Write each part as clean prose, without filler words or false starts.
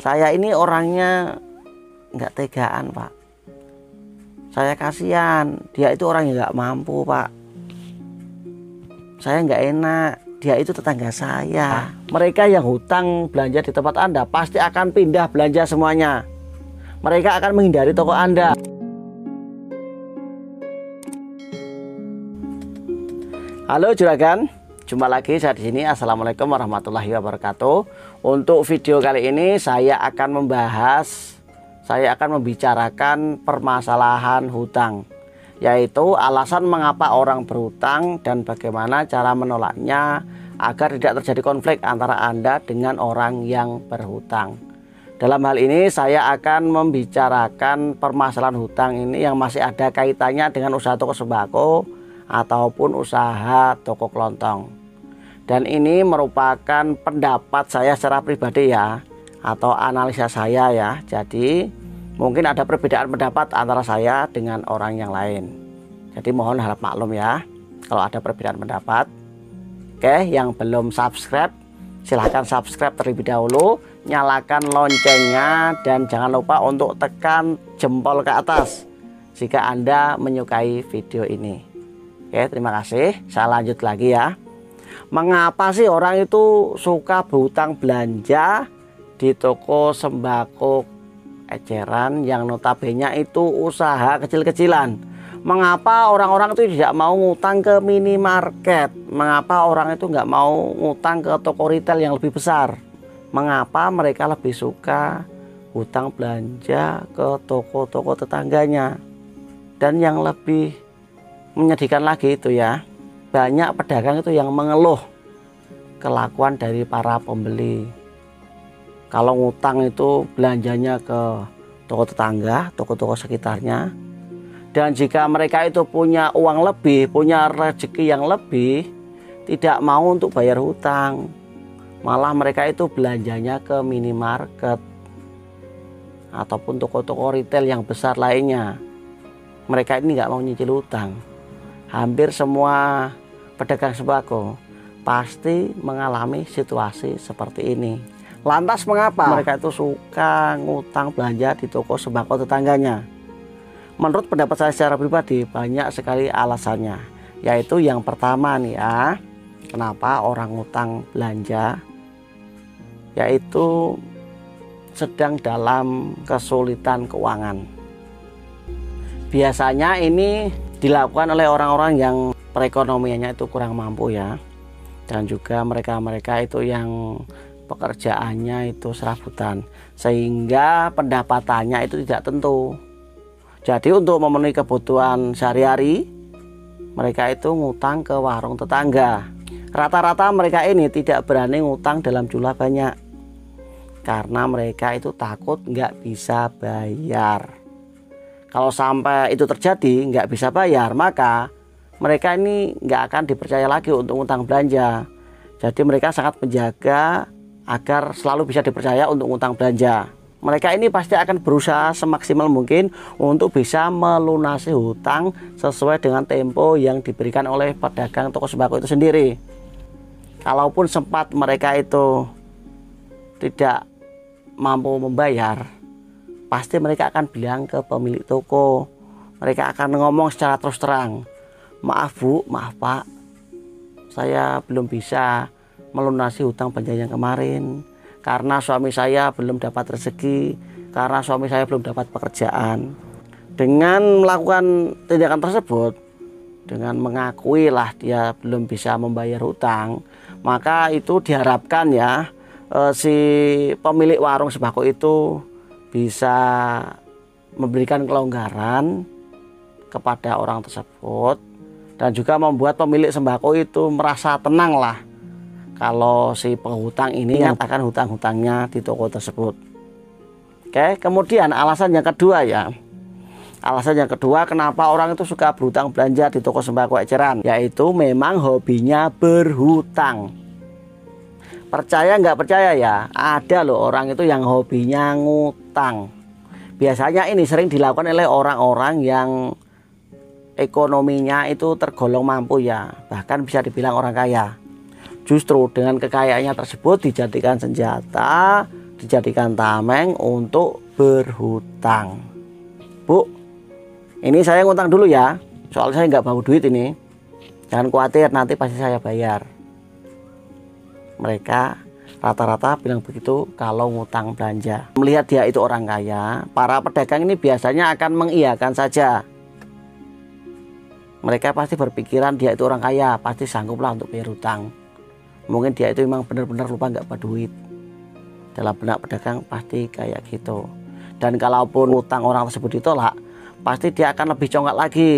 Saya ini orangnya nggak tegaan, Pak. Saya kasihan, dia itu orang yang nggak mampu, Pak. Saya nggak enak, dia itu tetangga saya. Mereka yang hutang belanja di tempat Anda pasti akan pindah belanja semuanya. Mereka akan menghindari toko Anda. Halo juragan, jumpa lagi saya di sini. Assalamualaikum warahmatullahi wabarakatuh. Untuk video kali ini saya akan membicarakan permasalahan hutang, yaitu alasan mengapa orang berhutang dan bagaimana cara menolaknya agar tidak terjadi konflik antara Anda dengan orang yang berhutang. Dalam hal ini saya akan membicarakan permasalahan hutang ini yang masih ada kaitannya dengan usaha toko sembako ataupun usaha toko kelontong. Dan ini merupakan pendapat saya secara pribadi ya, atau analisa saya ya. Jadi mungkin ada perbedaan pendapat antara saya dengan orang yang lain. Jadi mohon harap maklum ya kalau ada perbedaan pendapat. Oke, yang belum subscribe silahkan subscribe terlebih dahulu, nyalakan loncengnya, dan jangan lupa untuk tekan jempol ke atas jika Anda menyukai video ini. Oke, terima kasih. Saya lanjut lagi ya. Mengapa sih orang itu suka berhutang belanja di toko sembako eceran yang notabene itu usaha kecil-kecilan? Mengapa orang-orang itu tidak mau ngutang ke minimarket? Mengapa orang itu nggak mau ngutang ke toko retail yang lebih besar? Mengapa mereka lebih suka hutang belanja ke toko-toko tetangganya? Dan yang lebih menyedihkan lagi itu ya, banyak pedagang itu yang mengeluh kelakuan dari para pembeli. Kalau ngutang itu belanjanya ke toko tetangga, toko-toko sekitarnya. Dan jika mereka itu punya uang lebih, punya rezeki yang lebih, tidak mau untuk bayar hutang. Malah mereka itu belanjanya ke minimarket ataupun toko-toko retail yang besar lainnya. Mereka ini nggak mau nyicil hutang. Hampir semua pedagang sembako pasti mengalami situasi seperti ini. Lantas mengapa mereka itu suka ngutang belanja di toko sembako tetangganya? Menurut pendapat saya secara pribadi banyak sekali alasannya. Yaitu yang pertama nih ya, kenapa orang ngutang belanja, yaitu sedang dalam kesulitan keuangan. Biasanya ini dilakukan oleh orang-orang yang perekonomiannya itu kurang mampu ya, dan juga mereka-mereka itu yang pekerjaannya itu serabutan, sehingga pendapatannya itu tidak tentu. Jadi untuk memenuhi kebutuhan sehari-hari, mereka itu ngutang ke warung tetangga. Rata-rata mereka ini tidak berani ngutang dalam jumlah banyak, karena mereka itu takut nggak bisa bayar. Kalau sampai itu terjadi nggak bisa bayar, maka mereka ini nggak akan dipercaya lagi untuk ngutang belanja. Jadi mereka sangat menjaga agar selalu bisa dipercaya untuk ngutang belanja. Mereka ini pasti akan berusaha semaksimal mungkin untuk bisa melunasi hutang sesuai dengan tempo yang diberikan oleh pedagang toko sembako itu sendiri. Kalaupun sempat mereka itu tidak mampu membayar, pasti mereka akan bilang ke pemilik toko. Mereka akan ngomong secara terus terang, "Maaf Bu, maaf Pak, saya belum bisa melunasi hutang belanja yang kemarin karena suami saya belum dapat rezeki, karena suami saya belum dapat pekerjaan." Dengan melakukan tindakan tersebut, dengan mengakui lah dia belum bisa membayar hutang, maka itu diharapkan ya si pemilik warung sembako itu bisa memberikan kelonggaran kepada orang tersebut, dan juga membuat pemilik sembako itu merasa tenang lah kalau si penghutang ini akan hutang-hutangnya di toko tersebut. Oke, kemudian alasan yang kedua ya. Alasan yang kedua kenapa orang itu suka berhutang belanja di toko sembako eceran, yaitu memang hobinya berhutang. Percaya nggak percaya ya, ada loh orang itu yang hobinya ngutang. Biasanya ini sering dilakukan oleh orang-orang yang ekonominya itu tergolong mampu ya, bahkan bisa dibilang orang kaya. Justru dengan kekayaannya tersebut dijadikan senjata dijadikan tameng untuk berhutang. Bu, ini saya ngutang dulu ya, soalnya saya nggak bawa duit ini. Jangan khawatir, nanti pasti saya bayar. Mereka rata-rata bilang begitu kalau ngutang belanja. Melihat dia itu orang kaya, para pedagang ini biasanya akan mengiyakan saja. Mereka pasti berpikiran dia itu orang kaya, pasti sangguplah untuk bayar hutang. Mungkin dia itu memang benar-benar lupa nggak bawa duit. Dalam benak pedagang pasti kayak gitu. Dan kalaupun hutang orang tersebut ditolak, pasti dia akan lebih congkak lagi.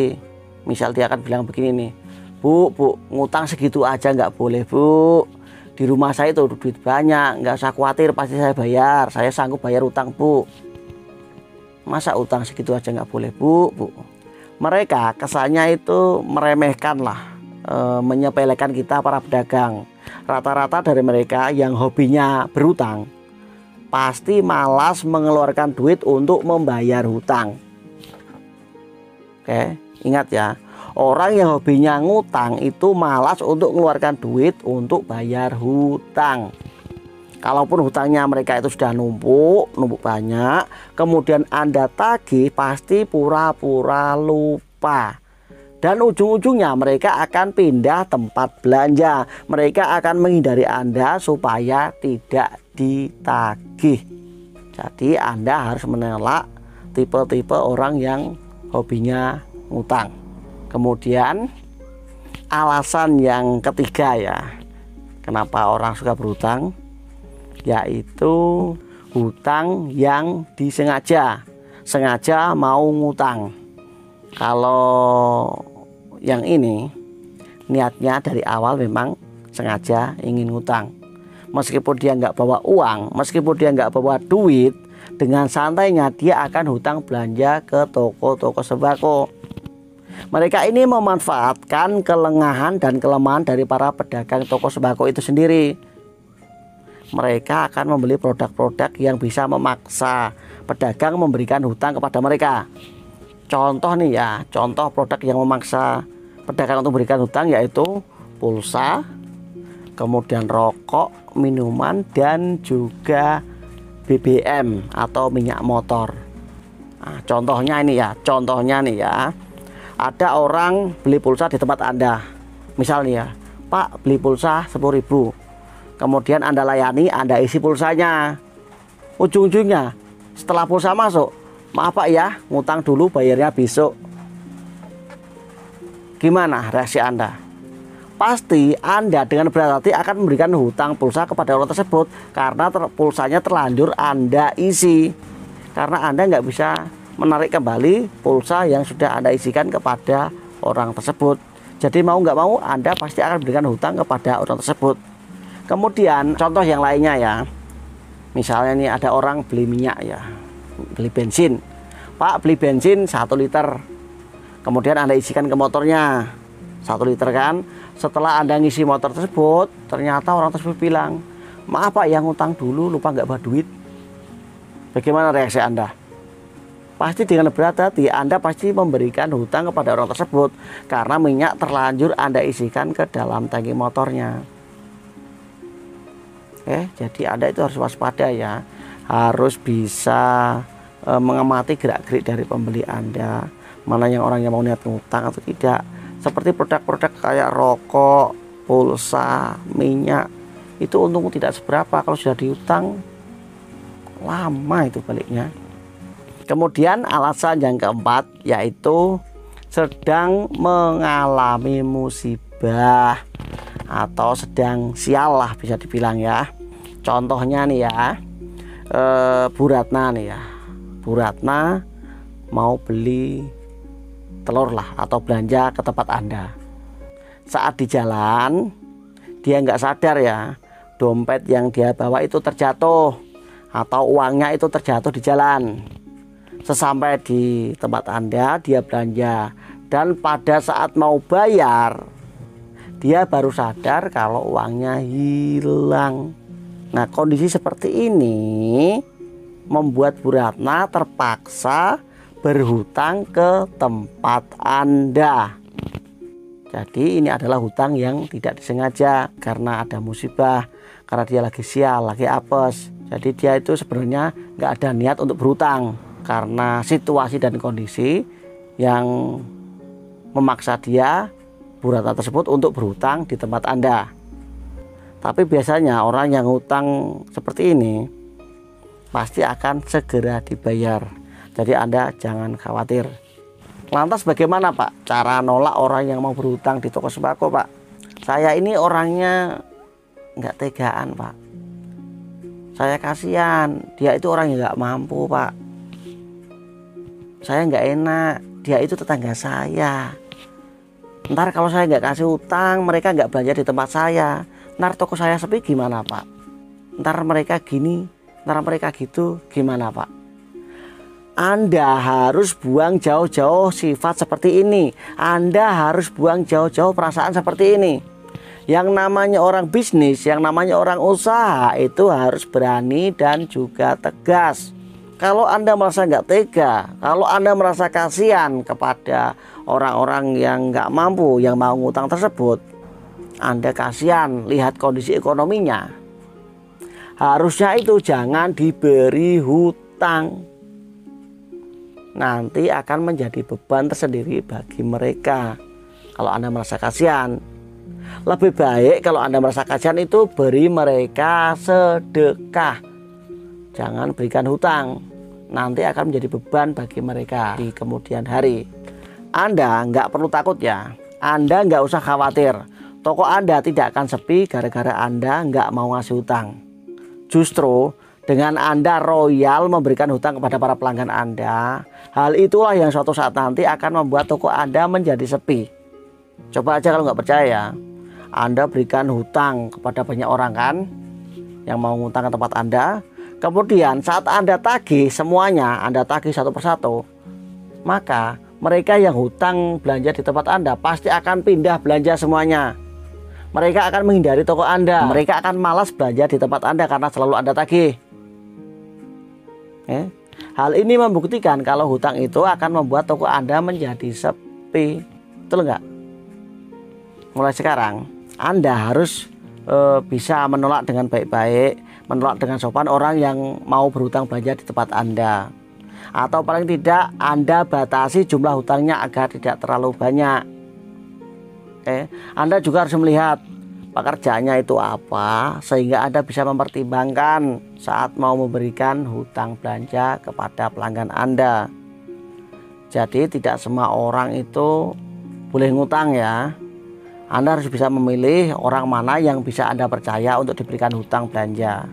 Misal dia akan bilang begini nih, Bu, ngutang segitu aja nggak boleh, Bu. Di rumah saya itu duit banyak, nggak usah khawatir, pasti saya bayar. Saya sanggup bayar utang, Bu. Masa utang segitu aja nggak boleh, Bu? Mereka kesannya itu meremehkan lah, menyepelekan kita para pedagang. Rata-rata dari mereka yang hobinya berhutang pasti malas mengeluarkan duit untuk membayar hutang. Oke, ingat ya, orang yang hobinya ngutang itu malas untuk mengeluarkan duit untuk bayar hutang. Kalaupun hutangnya mereka itu sudah numpuk banyak, kemudian Anda tagih, pasti pura-pura lupa. Dan ujung-ujungnya mereka akan pindah tempat belanja. Mereka akan menghindari Anda supaya tidak ditagih. Jadi Anda harus menolak tipe-tipe orang yang hobinya ngutang. Kemudian alasan yang ketiga ya, kenapa orang suka berhutang, yaitu hutang yang disengaja, sengaja mau ngutang. Kalau yang ini niatnya dari awal memang sengaja ingin ngutang, meskipun dia nggak bawa uang, meskipun dia nggak bawa duit, dengan santainya dia akan hutang belanja ke toko-toko sembako. Mereka ini memanfaatkan kelengahan dan kelemahan dari para pedagang toko sembako itu sendiri. Mereka akan membeli produk-produk yang bisa memaksa pedagang memberikan hutang kepada mereka. Contoh nih ya, contoh produk yang memaksa pedagang untuk memberikan hutang yaitu pulsa, kemudian rokok, minuman, dan juga BBM atau minyak motor. Nah, contohnya nih ya, ada orang beli pulsa di tempat Anda. Misalnya ya, Pak, beli pulsa 10.000. Kemudian Anda layani, Anda isi pulsanya. Ujung-ujungnya setelah pulsa masuk, maaf Pak ya, ngutang dulu, bayarnya besok. Gimana reaksi Anda? Pasti Anda dengan berat hati akan memberikan hutang pulsa kepada orang tersebut karena pulsanya terlanjur Anda isi. Karena Anda nggak bisa menarik kembali pulsa yang sudah Anda isikan kepada orang tersebut. Jadi mau nggak mau Anda pasti akan memberikan hutang kepada orang tersebut. Kemudian contoh yang lainnya ya, misalnya nih ada orang beli minyak ya, beli bensin. Pak, beli bensin 1 liter, kemudian Anda isikan ke motornya 1 liter kan. Setelah Anda ngisi motor tersebut, ternyata orang tersebut bilang, maaf Pak, yang ngutang dulu, lupa nggak bawa duit. Bagaimana reaksi Anda? Pasti dengan berat hati Anda pasti memberikan hutang kepada orang tersebut karena minyak terlanjur Anda isikan ke dalam tangki motornya. Jadi Anda itu harus waspada ya, harus bisa mengamati gerak-gerik dari pembeli Anda, mana yang orang yang mau niat ngutang atau tidak. Seperti produk-produk kayak rokok, pulsa, minyak, itu untung tidak seberapa, kalau sudah diutang lama itu baliknya. Kemudian alasan yang keempat yaitu sedang mengalami musibah atau sedang sial lah bisa dibilang ya. Contohnya nih ya, Bu Ratna nih ya, Bu Ratna mau beli telur lah atau belanja ke tempat Anda. Saat di jalan dia nggak sadar ya, dompet yang dia bawa itu terjatuh atau uangnya itu terjatuh di jalan. Sesampai di tempat Anda dia belanja, dan pada saat mau bayar dia baru sadar kalau uangnya hilang. Nah, kondisi seperti ini membuat Bu Ratna terpaksa berhutang ke tempat Anda. Jadi ini adalah hutang yang tidak disengaja karena ada musibah, karena dia lagi sial, lagi apes. Jadi dia itu sebenarnya nggak ada niat untuk berhutang karena situasi dan kondisi yang memaksa dia, Burata tersebut, untuk berhutang di tempat Anda. Tapi biasanya orang yang hutang seperti ini pasti akan segera dibayar. Jadi Anda jangan khawatir. Lantas bagaimana Pak cara nolak orang yang mau berhutang di toko sembako Pak? Saya ini orangnya nggak tegaan Pak. Saya kasihan, dia itu orang yang nggak mampu Pak. Saya nggak enak, dia itu tetangga saya. Ntar kalau saya nggak kasih hutang, mereka nggak belanja di tempat saya. Ntar toko saya sepi gimana Pak? Ntar mereka gini, ntar mereka gitu, gimana Pak? Anda harus buang jauh-jauh sifat seperti ini. Anda harus buang jauh-jauh perasaan seperti ini. Yang namanya orang bisnis, yang namanya orang usaha itu harus berani dan juga tegas. Kalau Anda merasa nggak tega, kalau Anda merasa kasihan kepada orang-orang yang nggak mampu, yang mau ngutang tersebut, Anda kasihan lihat kondisi ekonominya, harusnya itu jangan diberi hutang. Nanti akan menjadi beban tersendiri bagi mereka. Kalau Anda merasa kasihan, lebih baik kalau Anda merasa kasihan itu beri mereka sedekah. Jangan berikan hutang, nanti akan menjadi beban bagi mereka di kemudian hari. Anda nggak perlu takut ya, Anda nggak usah khawatir. Toko Anda tidak akan sepi gara-gara Anda nggak mau ngasih hutang. Justru dengan Anda royal memberikan hutang kepada para pelanggan Anda, hal itulah yang suatu saat nanti akan membuat toko Anda menjadi sepi. Coba aja kalau nggak percaya, Anda berikan hutang kepada banyak orang kan, yang mau ngutang ke tempat Anda. Kemudian saat Anda tagih semuanya, Anda tagih satu persatu, maka mereka yang hutang belanja di tempat Anda pasti akan pindah belanja semuanya. Mereka akan menghindari toko Anda. Mereka akan malas belanja di tempat Anda karena selalu Anda tagih. Hal ini membuktikan kalau hutang itu akan membuat toko Anda menjadi sepi. Betul nggak? Mulai sekarang Anda harus bisa menolak dengan baik-baik, menolak dengan sopan orang yang mau berhutang belanja di tempat Anda. Atau paling tidak Anda batasi jumlah hutangnya agar tidak terlalu banyak. Anda juga harus melihat pekerjaannya itu apa, sehingga Anda bisa mempertimbangkan saat mau memberikan hutang belanja kepada pelanggan Anda. Jadi tidak semua orang itu boleh ngutang ya. Anda harus bisa memilih orang mana yang bisa Anda percaya untuk diberikan hutang belanja.